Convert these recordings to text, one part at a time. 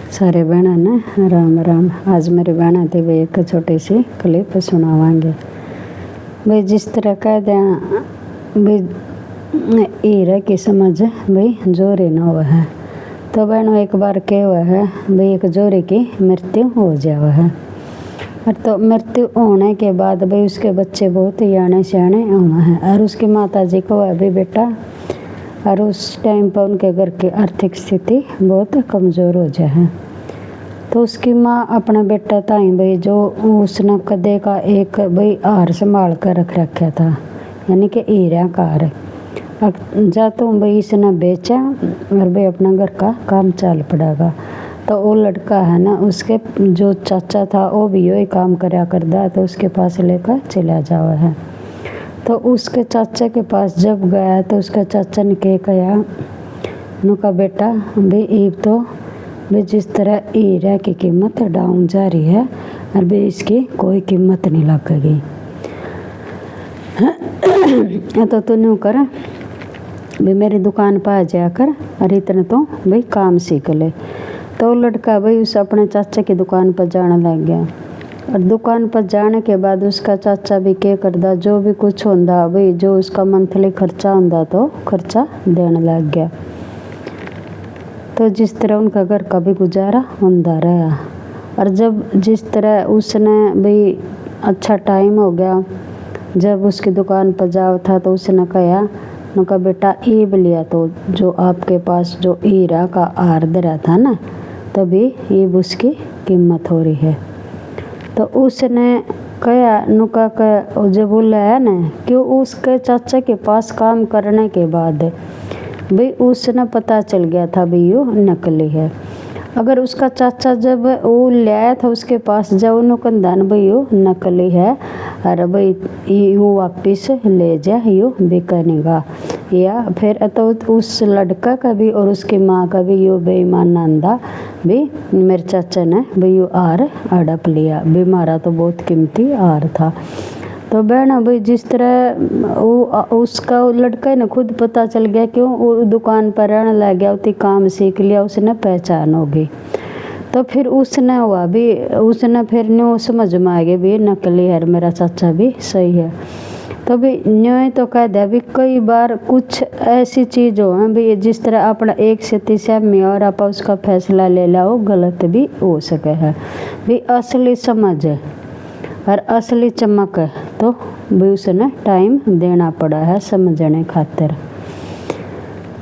सारे बहनों ने राम राम। आज मेरी बहना थी भाई एक छोटी सी क्लिप सुनावांगे भाई। जिस तरह कह दें भाई हीरे की समझ भाई जोरी न हुआ है। तो बहनों एक बार क्या हुआ है भाई, एक जोरी की मृत्यु हो जावा है। और तो मृत्यु होने के बाद भाई उसके बच्चे बहुत याने श्याने हुआ है। और उसकी माता जी को है भाई बेटा, और उस टाइम पर उनके घर की आर्थिक स्थिति बहुत कमज़ोर हो जाए है। तो उसकी माँ अपना बेटा ताई भाई जो उसने कदे का एक भाई हार संभाल कर रख रखा था, यानी कि हीरा का हार। जा तो भाई इसने बेचा और भाई अपना घर का काम चल पड़ेगा। तो वो लड़का है ना, उसके जो चाचा था वो भी यही काम कराया करता है, तो उसके पास लेकर चला जावा है। तो उसके चाचा के पास जब गया तो उसका चाचा ने क्या कहा, उनका बेटा भाई ईब तो भाई जिस तरह हीरा की कीमत डाउन जा रही है और भाई इसकी कोई कीमत नहीं लगेगी। तो तू न्यू कर भाई मेरी दुकान पर आ जाकर और इतने तो भाई काम सीख ले। तो लड़का भाई उस अपने चाचा की दुकान पर जाने लग गया। और दुकान पर जाने के बाद उसका चाचा भी क्या करता, जो भी कुछ होता भाई जो उसका मंथली खर्चा होता तो खर्चा देने लग गया। तो जिस तरह उनका घर का भी गुजारा होता रहा। और जब जिस तरह उसने भाई अच्छा टाइम हो गया, जब उसकी दुकान पर जाओ था तो उसने कहा, उनका बेटा ईब लिया तो जो आपके पास जो हीरा का हार धरा था ना, तभी ईब उसकी कीमत हो रही है। तो उसने कहा नुका का जब बोला है ना कि उसके चाचा के पास काम करने के बाद भाई उसने पता चल गया था भाई वो नकली है। अगर उसका चाचा जब वो ले आया था उसके पास, जब उन्होंने धन भाई वो नकली है और भाई यू वापिस ले जा यू बिकनेगा, या फिर तो उस लड़का का भी और उसकी माँ का भी यो बेईमान नंदा भी मेरे चाचा ने भी यू हार हड़प लिया भी, मारा तो बहुत कीमती हार था। तो बहना भाई जिस तरह वो उसका लड़का ने खुद पता चल गया, क्यों वो दुकान पर रहने लग गया, उतनी काम सीख लिया, उसने पहचान होगी। तो फिर उसने हुआ भी उसने फिर न्यू समझ में आ गया भी नकली है, मेरा चाचा भी सही है। तो भी न्यू तो कह दिया भी कई बार कुछ ऐसी चीज़ हो भी जिस तरह अपना एक स्थिति से में और आप उसका फैसला ले लो गलत भी हो सके है भी। असली समझ और असली चमक है तो भी उसने टाइम देना पड़ा है समझने खातिर।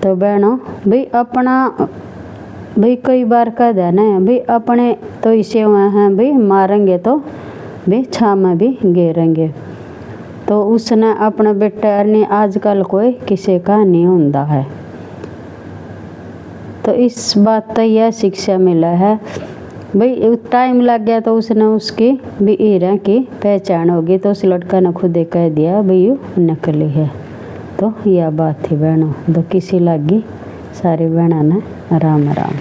तो बहनों भाई अपना भाई कई बार कह देना है भाई अपने तो इसे हुए हैं भाई मारेंगे तो भाई छाव में भी गिरेंगे। तो उसने अपना बेटा नहीं आजकल कोई किसी का नहीं होता है। तो इस बात तो यह शिक्षा मिला है भाई, टाइम लग गया तो उसने उसकी भी हीरा की पहचान होगी। तो उस लड़का ने खुद कह दिया भाई ये नकली है। तो यह बात थी बहनों, तो किसी लगी सारी बहनों ने राम राम।